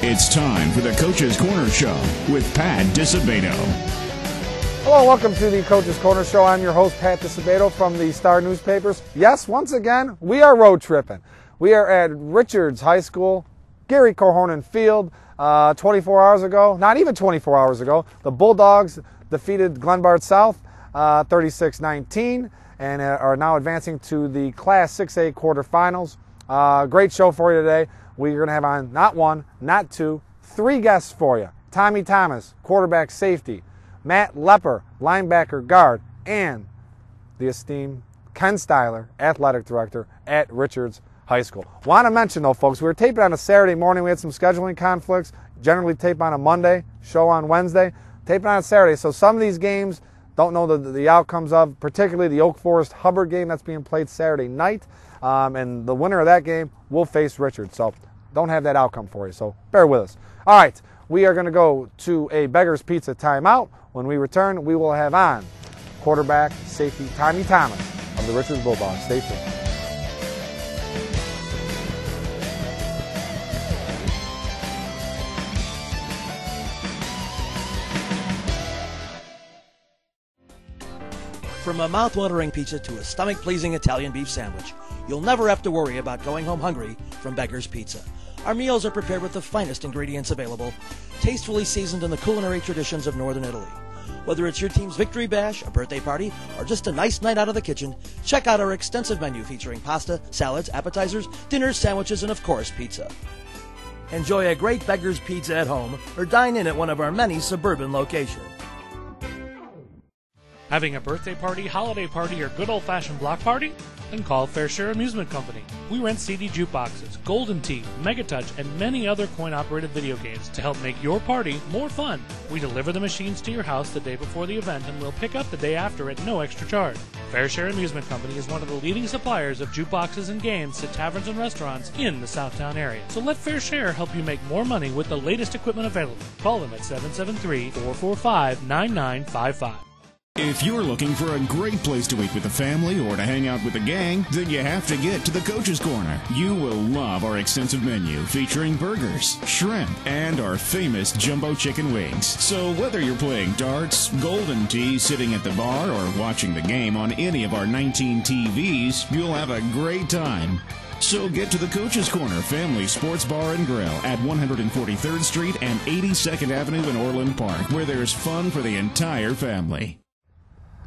It's time for the Coach's Corner Show with Pat Disabato. Hello and welcome to the Coach's Corner Show. I'm your host, Pat Disabato from the Star Newspapers. Yes, once again, we are road tripping. We are at Richards High School, Gary Corhonen Field. 24 hours ago, not even 24 hours ago, the Bulldogs defeated Glenbard South 36-19 and are now advancing to the Class 6A quarterfinals. Great show for you today. We're going to have on not one, not two, three guests for you. Tommy Thomas, quarterback safety, Matt Lepper, linebacker guard, and the esteemed Ken Styler, athletic director at Richards High School. Want to mention though, folks, we were taping on a Saturday morning. We had some scheduling conflicts. Generally tape on a Monday, show on Wednesday, taping on a Saturday. So some of these games don't know the outcomes of, particularly the Oak Forest Hubbard game that's being played Saturday night. And the winner of that game will face Richards. So don't have that outcome for you. So bear with us. All right, we are going to go to a Beggar's Pizza timeout. When we return, we will have on quarterback safety Tommy Thomas of the Richards Bulldogs. Stay tuned. From a mouth-watering pizza to a stomach-pleasing Italian beef sandwich, you'll never have to worry about going home hungry from Beggar's Pizza. Our meals are prepared with the finest ingredients available, tastefully seasoned in the culinary traditions of Northern Italy. Whether it's your team's victory bash, a birthday party, or just a nice night out of the kitchen, check out our extensive menu featuring pasta, salads, appetizers, dinners, sandwiches, and of course, pizza. Enjoy a great Beggar's Pizza at home or dine in at one of our many suburban locations. Having a birthday party, holiday party, or good old-fashioned block party? Then call Fair Share Amusement Company. We rent CD jukeboxes, Golden Tee, Megatouch, and many other coin-operated video games to help make your party more fun. We deliver the machines to your house the day before the event and we'll pick up the day after at no extra charge. Fair Share Amusement Company is one of the leading suppliers of jukeboxes and games to taverns and restaurants in the Southtown area. So let Fair Share help you make more money with the latest equipment available. Call them at 773-445-9955. If you're looking for a great place to eat with the family or to hang out with the gang, then you have to get to the Coach's Corner. You will love our extensive menu featuring burgers, shrimp, and our famous jumbo chicken wings. So whether you're playing darts, Golden Tee, sitting at the bar, or watching the game on any of our 19 TVs, you'll have a great time. So get to the Coach's Corner Family Sports Bar and Grill at 143rd Street and 82nd Avenue in Orland Park, where there's fun for the entire family.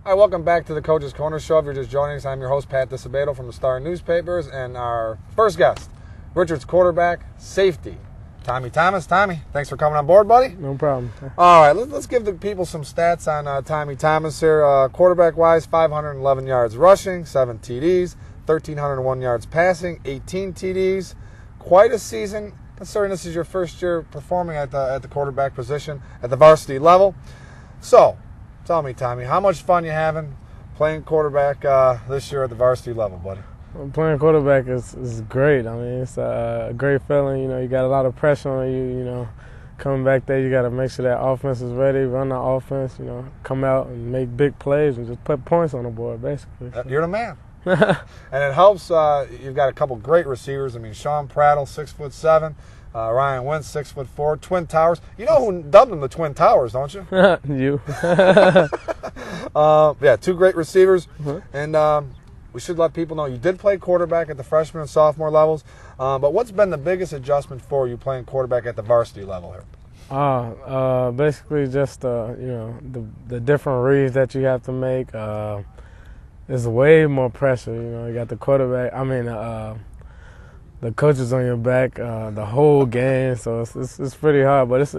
All right, welcome back to the Coach's Corner Show. If you're just joining us, I'm your host, Pat Disabato from the Star Newspapers, and our first guest, Richards quarterback, safety, Tommy Thomas. Tommy, thanks for coming on board, buddy. No problem. All right, let's give the people some stats on Tommy Thomas here. Quarterback-wise, 511 yards rushing, 7 TDs, 1,301 yards passing, 18 TDs. Quite a season, considering this is your first year performing at the quarterback position at the varsity level. So, tell me, Tommy, how much fun you having playing quarterback this year at the varsity level, buddy? Well, playing quarterback is great. I mean, it's a great feeling. You know, you got a lot of pressure on you. You know, coming back there, you got to make sure that offense is ready, run the offense. You know, come out and make big plays and just put points on the board, basically. You're the man. And it helps. You've got a couple great receivers. I mean, Sean Prattle, 6'7". Ryan Wentz, 6'4", Twin Towers. You know who dubbed them the Twin Towers, don't you? You. Yeah, two great receivers. And we should let people know you did play quarterback at the freshman and sophomore levels. But what's been the biggest adjustment for you playing quarterback at the varsity level here? Basically just you know, the different reads that you have to make. There's way more pressure. You know, you got the quarterback. I mean, the coaches on your back the whole game, so it's pretty hard, but it's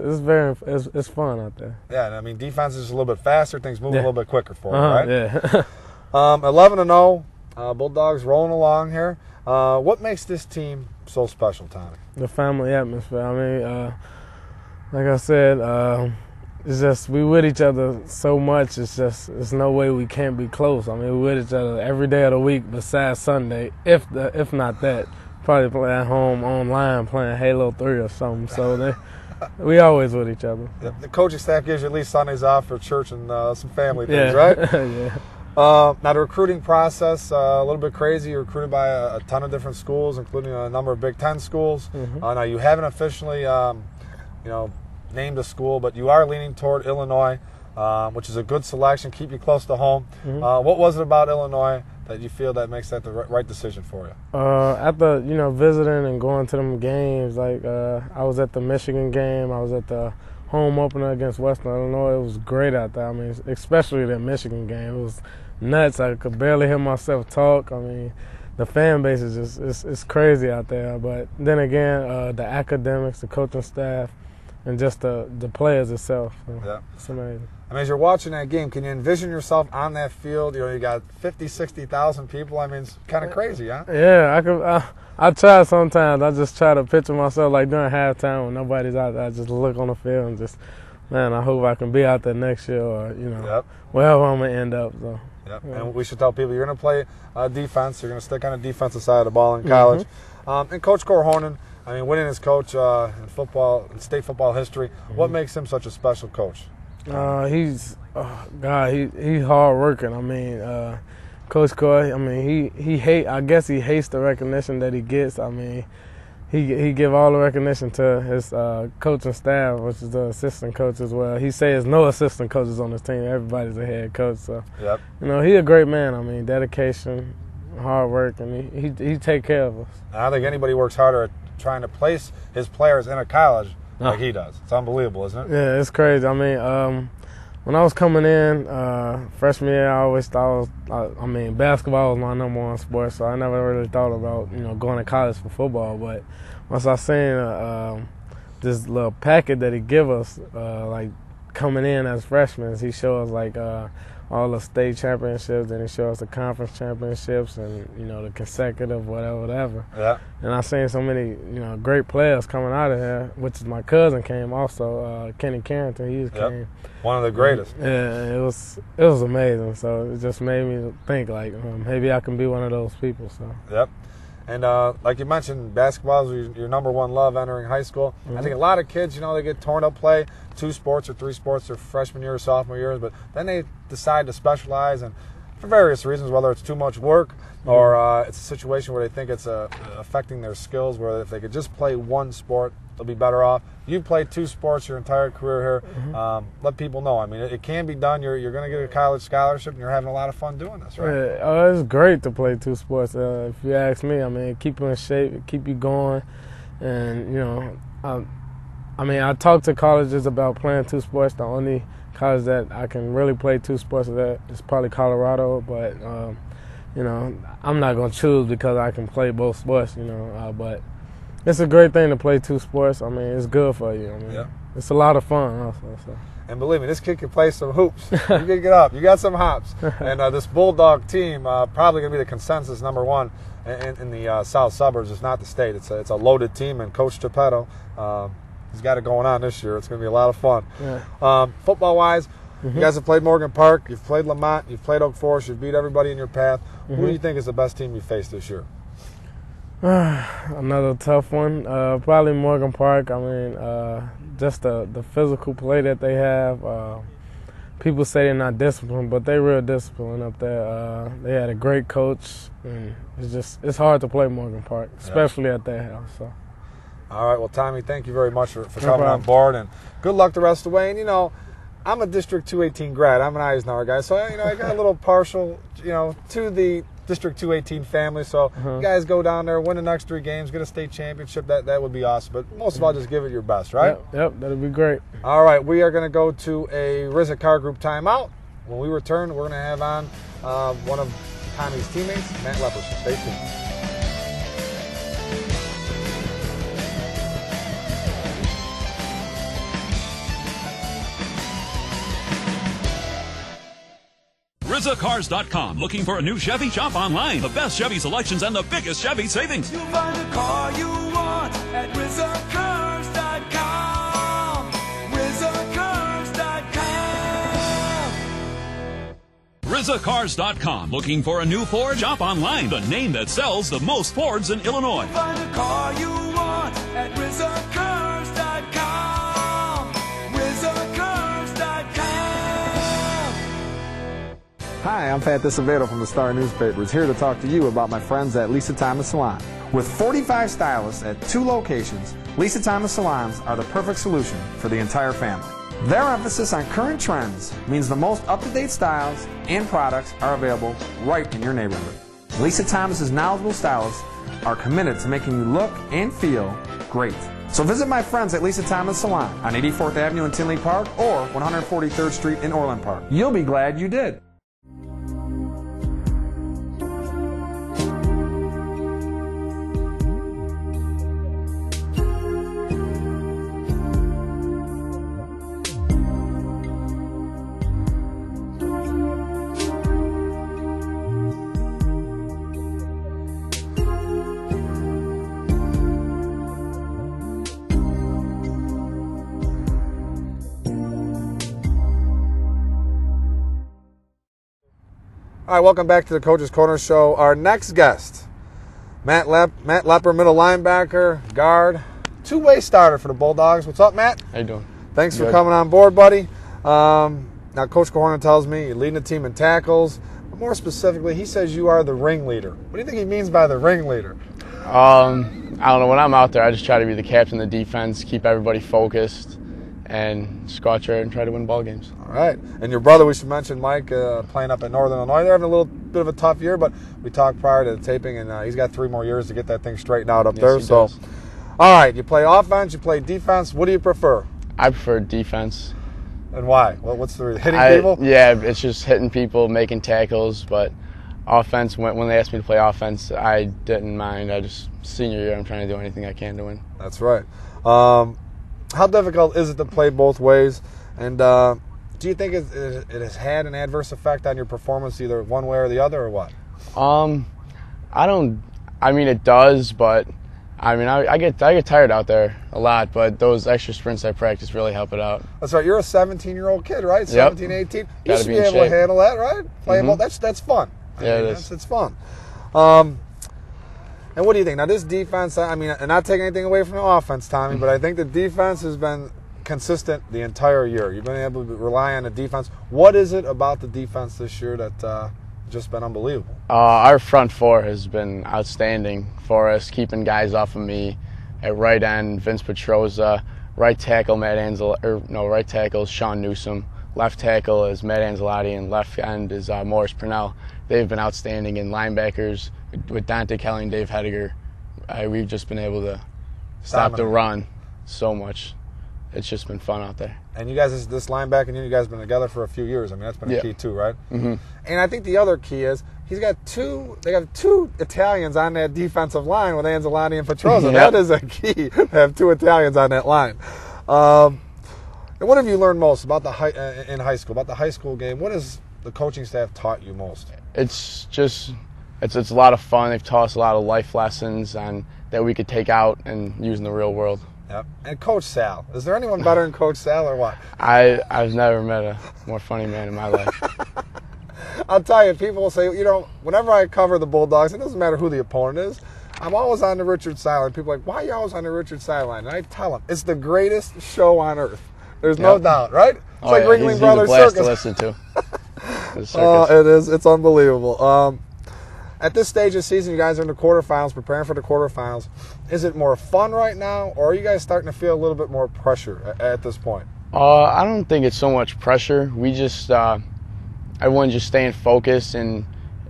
fun out there. Yeah, and I mean defense is a little bit faster, things move a little bit quicker for you, right? Yeah. 11-0, Bulldogs rolling along here. What makes this team so special, Tommy? The family atmosphere. I mean, like I said, it's just we with each other so much. It's no way we can't be close. I mean, we're with each other every day of the week besides Sunday, if not that. Probably play at home online playing Halo 3 or something. So we always with each other. The coaching staff gives you at least Sundays off for church and some family things, right? Yeah. Now, the recruiting process, a little bit crazy. You're recruited by a ton of different schools, including a number of Big Ten schools. Mm-hmm. Now, you haven't officially named a school, but you are leaning toward Illinois, which is a good selection, keep you close to home. What was it about Illinois that you feel that makes that the right decision for you? After, visiting and going to them games, like I was at the Michigan game, I was at the home opener against Western Illinois. It was great out there. I mean, especially that Michigan game. It was nuts. I could barely hear myself talk. I mean, the fan base is just it's crazy out there. But then again, the academics, the coaching staff, and just the players itself. So yeah. It's amazing. I mean, as you're watching that game, can you envision yourself on that field? You got 50, 60,000 people. I mean, it's kind of crazy, huh? Yeah, I could. I try sometimes. I just try to picture myself like during halftime when nobody's out there. I just look on the field and just, man, I hope I can be out there next year or, wherever I'm going to end up. So. Yep. Yeah. And we should tell people you're going to play defense. You're going to stick on the defensive side of the ball in college. And Coach Korhonen, I mean, winning as coach in football, in state football history, what makes him such a special coach? He's hard working. I mean, Coach Coy, I mean, I guess he hates the recognition that he gets. I mean, he give all the recognition to his coaching staff, which is the assistant coach as well. He says no assistant coaches on his team. Everybody's a head coach. So, yep. He's a great man. I mean, dedication, hard work, and he take care of us. I don't think anybody works harder at trying to place his players in a college like he does. It's unbelievable, isn't it? Yeah, it's crazy. I mean, when I was coming in freshman year, I always thought, basketball was my number one sport, so I never really thought about, going to college for football. But once I seen this little packet that he give us, like coming in as freshmen, he showed us like all the state championships, and he showed us the conference championships and, the consecutive whatever. Yeah. And I seen so many, great players coming out of here, which is my cousin came also, Kenny Carrington, he came. One of the greatest. Yeah, it was amazing. So it just made me think like maybe I can be one of those people. So. Yep. And like you mentioned, basketball is your number one love entering high school. I think a lot of kids, they get torn up play 2 sports or 3 sports their freshman year or sophomore years, but then they decide to specialize, and for various reasons, whether it's too much work or it's a situation where they think it's affecting their skills, where if they could just play one sport, they'll be better off. You played 2 sports your entire career here. Let people know. I mean, it can be done. You're going to get a college scholarship, and you're having a lot of fun doing this, right? Yeah, it's great to play 2 sports. If you ask me, I mean, keep you in shape, keep you going, and I talk to colleges about playing 2 sports. The only college that I can really play 2 sports is probably Colorado, but I'm not going to choose because I can play both sports, but it's a great thing to play 2 sports. I mean, it's good for you. I mean, it's a lot of fun also. So. And believe me, this kid can play some hoops. You can get up. You got some hops. And this Bulldog team probably going to be the consensus number one in the south suburbs. It's not the state. It's a loaded team, and Coach Geppetto, he's got it going on this year. It's going to be a lot of fun. Yeah. Football-wise, you guys have played Morgan Park. You've played Lamont. You've played Oak Forest. You've beat everybody in your path. Who do you think is the best team you faced this year? Another tough one. Probably Morgan Park. I mean, just the physical play that they have. People say they're not disciplined, but they're real disciplined up there. They had a great coach, and it's hard to play Morgan Park, especially at their house. So. All right. Well, Tommy, thank you very much for coming on board, and good luck the rest of the way. And I'm a District 218 grad. I'm an Eisenhower guy, so I got a little partial, to the District 218 family. So you guys go down there, win the next 3 games, get a state championship. That would be awesome. But most of all, just give it your best, right? Yep, that'd be great. All right, we are going to go to a RZA Car Group timeout. When we return, we're going to have on one of Tommy's teammates, Matt Lepperson. Stay tuned. RZACars.com. Looking for a new Chevy? Shop online. The best Chevy selections and the biggest Chevy savings. You'll find a car you want at RZACars.com. RZACars.com. RZACars.com. Looking for a new Ford? Shop online. The name that sells the most Fords in Illinois. You'll find a car you want at RZACars.com. RZACars.com. Hi, I'm Pat Disabato from the Star Newspapers, here to talk to you about my friends at Lisa Thomas Salon. With 45 stylists at 2 locations, Lisa Thomas salons are the perfect solution for the entire family. Their emphasis on current trends means the most up-to-date styles and products are available right in your neighborhood. Lisa Thomas's knowledgeable stylists are committed to making you look and feel great. So visit my friends at Lisa Thomas Salon on 84th Avenue in Tinley Park or 143rd Street in Orland Park. You'll be glad you did. All right, welcome back to the Coach's Corner Show. Our next guest, Matt Lepper, middle linebacker, guard, two-way starter for the Bulldogs. What's up, Matt? How you doing? Thanks for coming on board, buddy. Now, Coach Corner tells me you're leading the team in tackles. But more specifically, he says you are the ringleader. What do you think he means by the ringleader? I don't know. When I'm out there, I just try to be the captain of the defense, keep everybody focused, and just go out there and try to win ball games. All right. And your brother, we should mention, Mike, playing up in Northern Illinois. They're having a little bit of a tough year, but we talked prior to the taping, and he's got 3 more years to get that thing straightened out up there. He does. All right. You play offense, you play defense. What do you prefer? I prefer defense. And why? What's the reason? Hitting people? Yeah, it's just hitting people, making tackles. But offense, when they asked me to play offense, I didn't mind. Senior year, I'm trying to do anything I can to win. That's right. How difficult is it to play both ways? And do you think it has had an adverse effect on your performance either one way or the other, or what? It does, but I get tired out there a lot, but those extra sprints I practice really help it out. That's right. You're a 17-year-old kid, right? Yep. 17, 18. You Gotta should be be in able to shape. handle that, right? Playing ball, that's fun. It is. It's fun. And what do you think? Now, this defense, and not taking anything away from the offense, Tommy, but I think the defense has been consistent the entire year. You've been able to rely on the defense. What is it about the defense this year that just been unbelievable? Our front four has been outstanding for us, keeping guys off of me. At right end, Vince Petroza. Right tackle, right tackle is Sean Newsom. Left tackle is Matt Angelotti, and left end is Morris Purnell. They've been outstanding. In linebackers, with Dante Kelly and Dave Hediger, we've just been able to stop the run so much. It's just been fun out there. And you guys, this linebacking, you guys have been together for a few years. That's been a key too, right? Mm-hmm. And I think the other key is they got two Italians on that defensive line with Angelotti and Petroza. That is a key to have 2 Italians on that line. And what have you learned most about in high school, about the high school game? What has the coaching staff taught you most? It's a lot of fun. They've taught us a lot of life lessons that we could take out and use in the real world. Yep. And Coach Sal. Is there anyone better than Coach Sal or what? I've never met a more funny man in my life. I'll tell you, people will say, whenever I cover the Bulldogs, it doesn't matter who the opponent is, I'm always on the Richard sideline. People are like, why are you always on the Richard sideline? And I tell them, it's the greatest show on earth. There's no doubt, right? It's like Ringling Brothers Circus. Circus. He's a blast to listen to. Oh, it is. It's unbelievable. At this stage of the season, you guys are in the quarterfinals, preparing for the quarterfinals. Is it more fun right now, or are you guys starting to feel a little bit more pressure at this point? I don't think it's so much pressure. We just, everyone just staying focused, and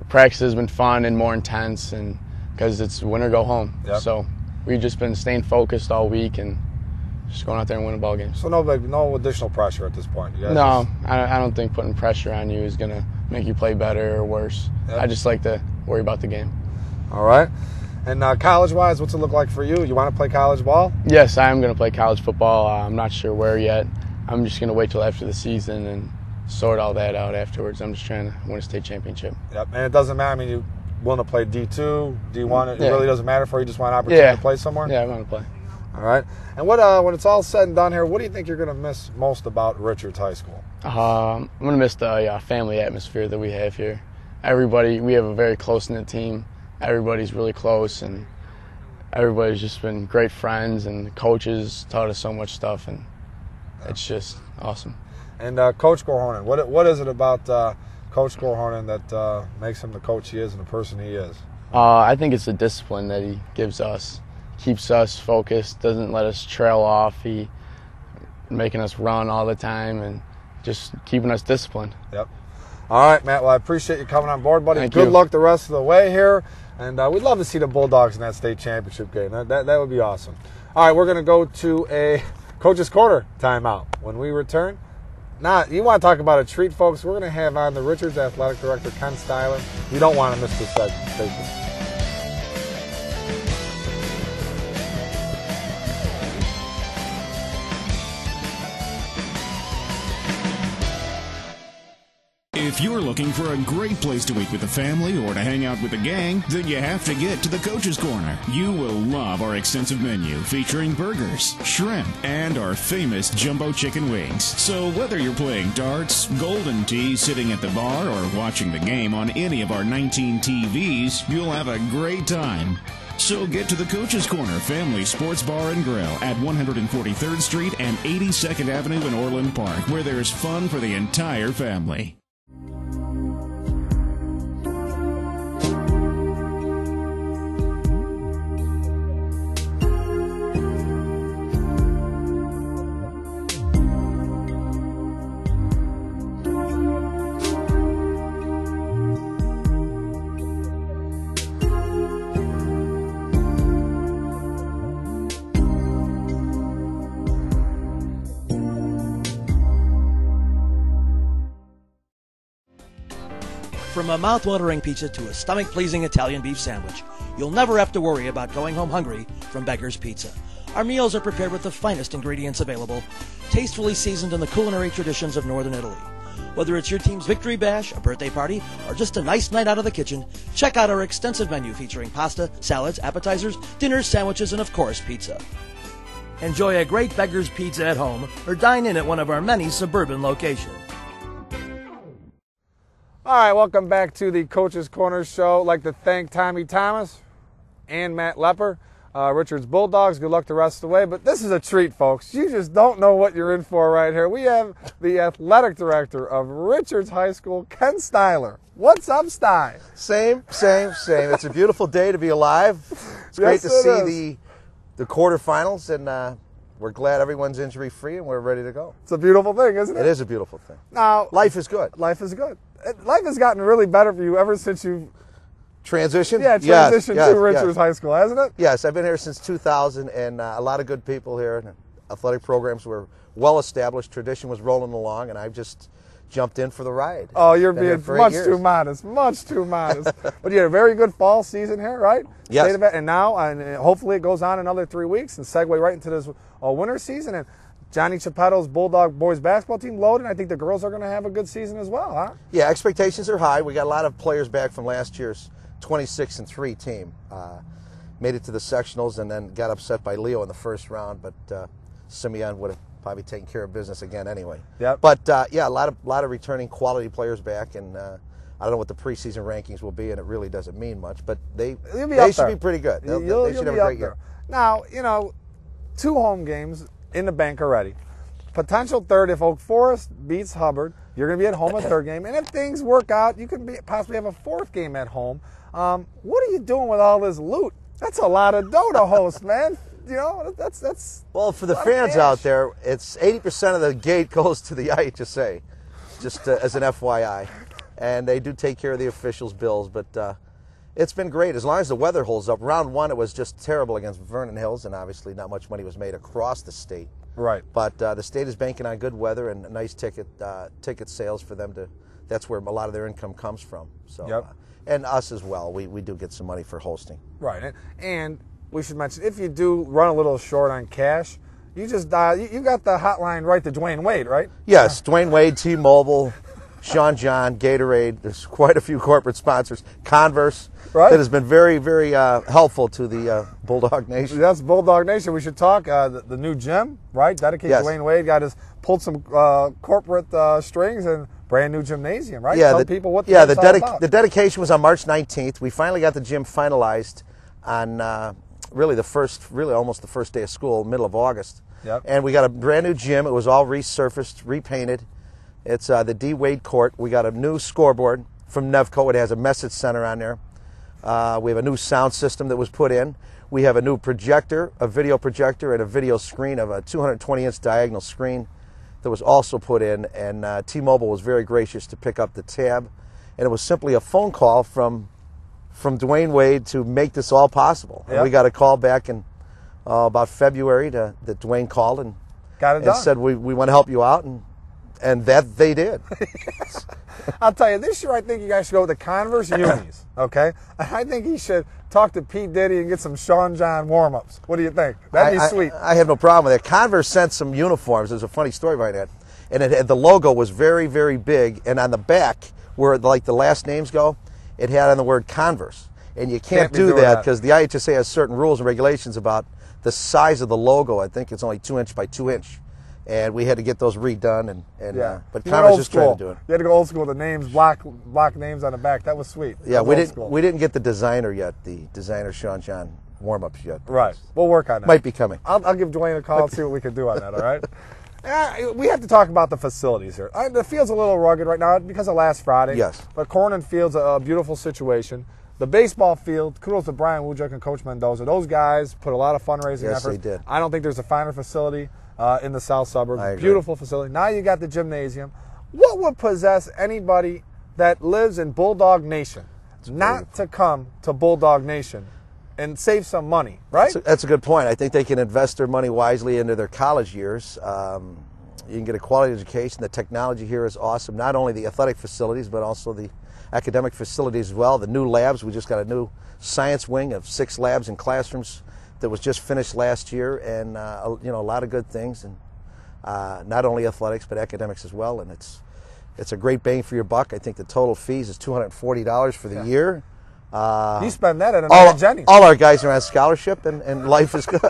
practice has been fun and more intense, and because it's win or go home. Yep. So we've just been staying focused all week and just going out there and winning ball games. So no additional pressure at this point? You guys No, I don't think putting pressure on you is going to make you play better or worse. Yep. I just like to worry about the game. All right. And college-wise, what's it look like for you? You want to play college ball? Yes, I am going to play college football. I'm not sure where yet. I'm just going to wait till after the season and sort all that out afterwards. I'm just trying to win a state championship. Yep. And it doesn't matter. You willing to play D2? Do you want it? It really doesn't matter for you? You just want an opportunity to play somewhere? Yeah, I want to play. All right. And what when it's all said and done here, what do you think you're going to miss most about Richards High School? I'm going to miss the family atmosphere that we have here. We have a very close-knit team. Everybody's really close, and everybody's just been great friends, and the coaches taught us so much stuff, and it's just awesome. And Coach Korhonen, what is it about Coach Korhonen that makes him the coach he is and the person he is? I think it's the discipline that he gives us. Keeps us focused, doesn't let us trail off. He making us run all the time and just keeping us disciplined. Yep. All right, Matt. Well, I appreciate you coming on board, buddy. Thank Good you. luck the rest of the way here. And we'd love to see the Bulldogs in that state championship game. That would be awesome. All right, we're going to go to a Coach's Corner timeout. When we return, now, you want to talk about a treat, folks? We're going to have on the Richards Athletic Director, Ken Styler. You don't want to miss this segment. If you're looking for a great place to eat with the family or to hang out with the gang, then you have to get to the Coach's Corner. You will love our extensive menu featuring burgers, shrimp, and our famous jumbo chicken wings. So whether you're playing darts, golden tea, sitting at the bar, or watching the game on any of our 19 TVs, you'll have a great time. So get to the Coach's Corner Family Sports Bar and Grill at 143rd Street and 82nd Avenue in Orland Park, where there's fun for the entire family. From a mouth-watering pizza to a stomach-pleasing Italian beef sandwich, you'll never have to worry about going home hungry from Beggar's Pizza. Our meals are prepared with the finest ingredients available, tastefully seasoned in the culinary traditions of Northern Italy. Whether it's your team's victory bash, a birthday party, or just a nice night out of the kitchen, check out our extensive menu featuring pasta, salads, appetizers, dinners, sandwiches, and of course, pizza. Enjoy a great Beggar's Pizza at home or dine in at one of our many suburban locations. All right, welcome back to the Coach's Corner show. I'd like to thank Tommy Thomas and Matt Lepper, Richards Bulldogs. Good luck the rest of the way. But this is a treat, folks. You just don't know what you're in for right here. We have the athletic director of Richards High School, Ken Styler. What's up, Sty? Same. It's a beautiful day to be alive. It's great to see the quarterfinals, and we're glad everyone's injury-free and we're ready to go. It's a beautiful thing, isn't it? It is a beautiful thing. Now, life is good. Life is good. Life has gotten really better for you ever since you transitioned. Yeah, transitioned to Richards High School, hasn't it? Yes, I've been here since 2000, and a lot of good people here. And athletic programs were well established. Tradition was rolling along, and I've just jumped in for the ride. Oh, you're being much too modest. But you had a very good fall season here, right? Yes. And now, hopefully it goes on another 3 weeks and segue right into this winter season. And Johnny Chiappetto's Bulldog boys basketball team loaded. I think the girls are going to have a good season as well, huh? Yeah, expectations are high. We got a lot of players back from last year's 26-3 team. Made it to the sectionals and then got upset by Leo in the first round, but Simeon would have probably taken care of business again anyway. Yep. But yeah, a lot of returning quality players back, and I don't know what the preseason rankings will be, and it really doesn't mean much, but they should be pretty good. They should have a great year. Now, 2 home games in the bank already. Potential third if Oak Forest beats Hubbard. You're going to be at home a third game. And if things work out, you can possibly have a 4th game at home. What are you doing with all this loot? That's a lot of dough to host, man. That's well, for the fans out there, it's 80% of the gate goes to the IHSA, just as an FYI. And they do take care of the officials' bills, but it's been great as long as the weather holds up. Round 1, it was just terrible against Vernon Hills, and obviously not much money was made across the state. Right. But the state is banking on good weather and nice ticket sales for them to. That's where a lot of their income comes from. So, yep. And us as well. We do get some money for hosting. Right. And we should mention, if you do run a little short on cash, you just you got the hotline right to Dwayne Wade, right? Yes, Dwayne Wade, T-Mobile, Sean John, Gatorade. There's quite a few corporate sponsors. Converse. Right. That has been very, very helpful to the Bulldog Nation. Yes, Bulldog Nation. We should talk the new gym, right? Dedicated yes. Dwayne Wade pulled some corporate strings and brand new gymnasium, right? Yeah, Tell people what all about. The dedication was on March 19th. We finally got the gym finalized on almost the first day of school, middle of August. Yep. And we got a brand new gym. It was all resurfaced, repainted. It's the D. Wade Court. We got a new scoreboard from Nevco. It has a message center on there. We have a new sound system that was put in. We have a new projector, a video projector, and a video screen of a 220-inch diagonal screen that was also put in. And T-Mobile was very gracious to pick up the tab. And it was simply a phone call from Dwayne Wade to make this all possible. Yep. And we got a call back in about February that Dwayne called and said, we want to help you out. And that they did. I'll tell you, this year I think you guys should go with the Converse unis, okay? I think he should talk to Pete Diddy and get some Sean John warm-ups. What do you think? That'd be sweet. I have no problem with that. Converse sent some uniforms. There's a funny story behind that. And the logo was very, very big. And on the back, where like the last names go, it had on the word Converse. And you can't do that because the IHSA has certain rules and regulations about the size of the logo. I think it's only 2 inch by 2 inch. And we had to get those redone, but Converse just tried to do it. You had to go old school. The names, block names on the back. That was sweet. Yeah, we didn't get the designer yet. The designer Sean John warm-ups yet. Right. We'll work on that. Might be coming. I'll give Dwayne a call and see what we can do on that. All right. We have to talk about the facilities here. The field's a little rugged right now because of last Friday. Yes. But Corning Field's a beautiful situation. The baseball field, kudos to Brian Wujek and Coach Mendoza. Those guys put a lot of fundraising efforts. Yes, they did. I don't think there's a finer facility in the south suburbs. I agree. Beautiful facility. Now you got the gymnasium. What would possess anybody that lives in Bulldog Nation not to come to Bulldog Nation and save some money, right? That's a good point. I think they can invest their money wisely into their college years. You can get a quality education. The technology here is awesome. Not only the athletic facilities, but also the academic facilities as well. The new labs. We just got a new science wing of 6 labs and classrooms that was just finished last year, and a lot of good things, and not only athletics but academics as well. And it's a great bang for your buck. I think the total fees is $240 for the year. You spend that at a night at Jenny's. All our guys are on scholarship, and life is good.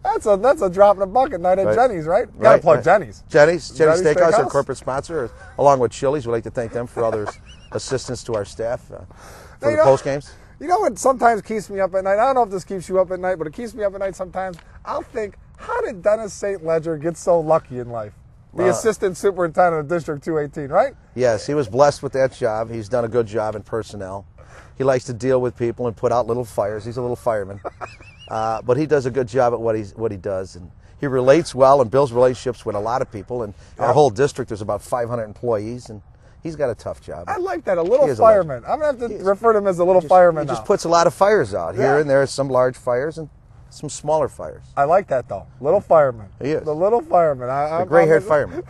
That's a drop in the bucket night at Jenny's, right? You Right, gotta plug right. Jenny's. Jenny's Steakhouse, our Steakhouse? corporate sponsor, along with Chili's. We'd like to thank them for all their assistance to our staff for the post games. You know what sometimes keeps me up at night? I don't know if this keeps you up at night, but it keeps me up at night sometimes. I'll think, how did Dennis St. Ledger get so lucky in life? The assistant superintendent of District 218, right? Yes, he was blessed with that job. He's done a good job in personnel. He likes to deal with people and put out little fires. He's a little fireman. But he does a good job at what he does. And he relates well and builds relationships with a lot of people. And our whole district, there's about 500 employees. And he's got a tough job. I like that, a little fireman. I'm going to have to refer to him as a little fireman He now. just puts a lot of fires out. Here and there, some large fires and some smaller fires. I like that, though. Little fireman. He is. The little fireman. The gray-haired fireman.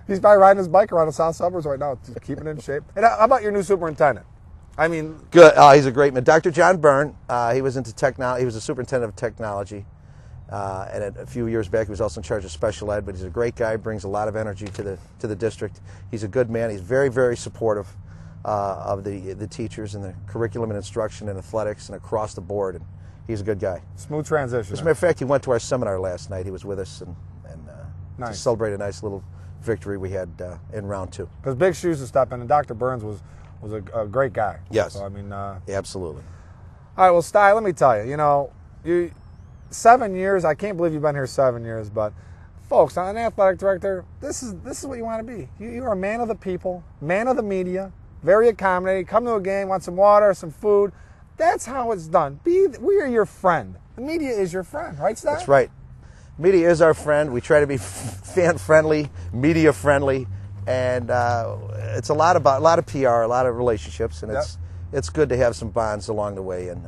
He's probably riding his bike around the south suburbs right now, keeping in shape. And how about your new superintendent? I mean, good. He's a great man. Dr. John Byrne. He was into technology. He was a superintendent of technology. And a few years back, he was also in charge of special ed. But he's a great guy. Brings a lot of energy to the district. He's a good man. He's very, very supportive of the teachers and the curriculum and instruction and athletics and across the board. And he's a good guy. Smooth transition. As a matter of fact, he went to our seminar last night. He was with us and to celebrate a nice little victory we had in round 2. Because big shoes to step in, and Dr. Burns was a great guy. Yes. So, I mean, absolutely. All right, well, Sty, let me tell you, you 7 years, I can't believe you've been here 7 years, but folks, I'm an athletic director, this is what you want to be. You're a man of the people, man of the media, very accommodating, come to a game, want some water, some food. That's how it's done. We are your friend. The media is your friend, right, Sty? That's right. Media is our friend. We try to be fan-friendly, media-friendly, and it's a lot of PR, a lot of relationships, and it's good to have some bonds along the way and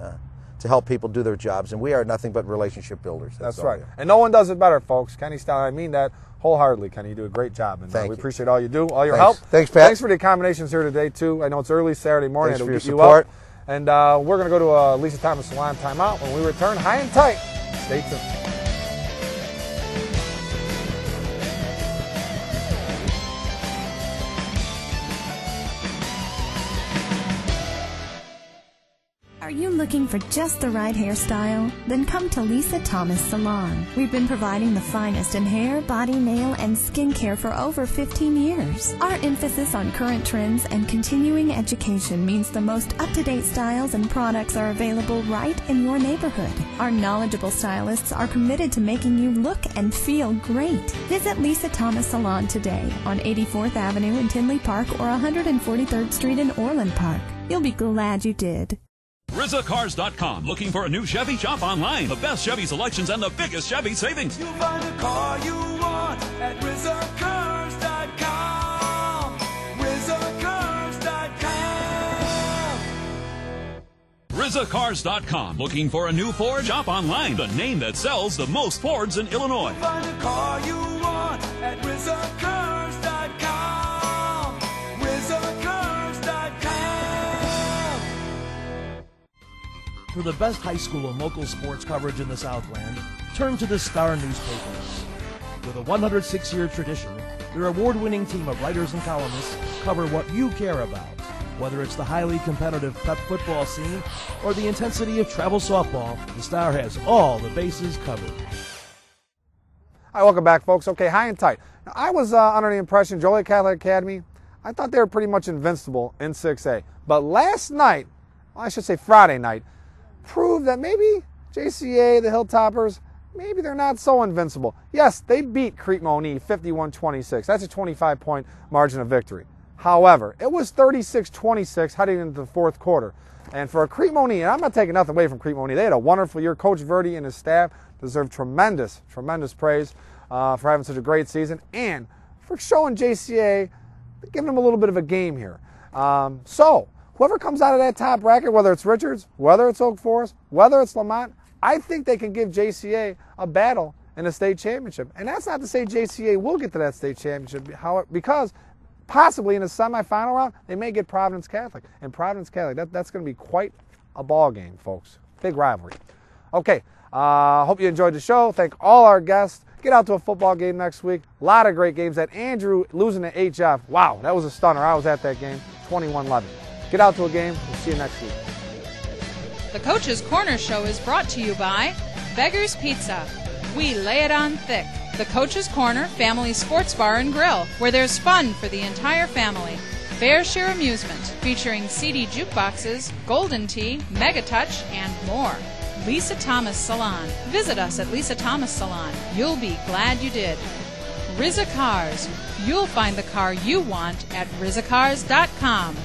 to help people do their jobs. And we are nothing but relationship builders. That's right. And no one does it better, folks. Kenny Sty, I mean that wholeheartedly, Kenny. You do a great job, and we appreciate all you do, all your help. Thanks, Pat. Thanks for the accommodations here today, too. I know it's early Saturday morning. Thanks for your support. support. And we're going to go to a Lisa Thomas Salon timeout. When we return, high and tight. Stay tuned. Are you looking for just the right hairstyle? Then come to Lisa Thomas Salon. We've been providing the finest in hair, body, nail, and skincare for over 15 years. Our emphasis on current trends and continuing education means the most up-to-date styles and products are available right in your neighborhood. Our knowledgeable stylists are committed to making you look and feel great. Visit Lisa Thomas Salon today on 84th Avenue in Tinley Park or 143rd Street in Orland Park. You'll be glad you did. RZACars.com. Looking for a new Chevy? Shop online. The best Chevy selections and the biggest Chevy savings. You'll find the car you want at RZACars.com. RZACars.com. RZACars.com. Looking for a new Ford? Shop online. The name that sells the most Fords in Illinois. You'll find the car you want at RZACars.com. RZACars.com. For the best high school and local sports coverage in the Southland, turn to the Star newspapers. With a 106-year tradition, their award-winning team of writers and columnists cover what you care about. Whether it's the highly competitive prep football scene or the intensity of travel softball, the Star has all the bases covered. Hi, welcome back, folks. Okay, high and tight. Now, I was under the impression Joliet Catholic Academy, I thought they were pretty much invincible in 6A. But last night, well, I should say Friday night, proved that maybe JCA, the Hilltoppers, maybe they're not so invincible. Yes, they beat Crete-Monee 51-26. That's a 25-point margin of victory. However, it was 36-26 heading into the fourth quarter. And for a Crete-Monee, and I'm not taking nothing away from Crete-Monee, they had a wonderful year. Coach Verdi and his staff deserve tremendous, tremendous praise for having such a great season and for showing JCA, giving them a little bit of a game here. So, whoever comes out of that top bracket, whether it's Richards, whether it's Oak Forest, whether it's Lamont, I think they can give JCA a battle in the state championship. And that's not to say JCA will get to that state championship, because possibly in the semifinal round, they may get Providence Catholic. And Providence Catholic, that's going to be quite a ball game, folks. Big rivalry. Okay, hope you enjoyed the show. Thank all our guests. Get out to a football game next week. A lot of great games. That Andrew losing to HF, wow, that was a stunner. I was at that game, 21-11. Get out to a game. We'll see you next week. The Coach's Corner Show is brought to you by Beggar's Pizza. We lay it on thick. The Coach's Corner Family Sports Bar and Grill, where there's fun for the entire family. Fair Share Amusement, featuring CD jukeboxes, Golden Tea, Mega Touch, and more. Lisa Thomas Salon. Visit us at Lisa Thomas Salon. You'll be glad you did. RZA Cars. You'll find the car you want at RZACars.com.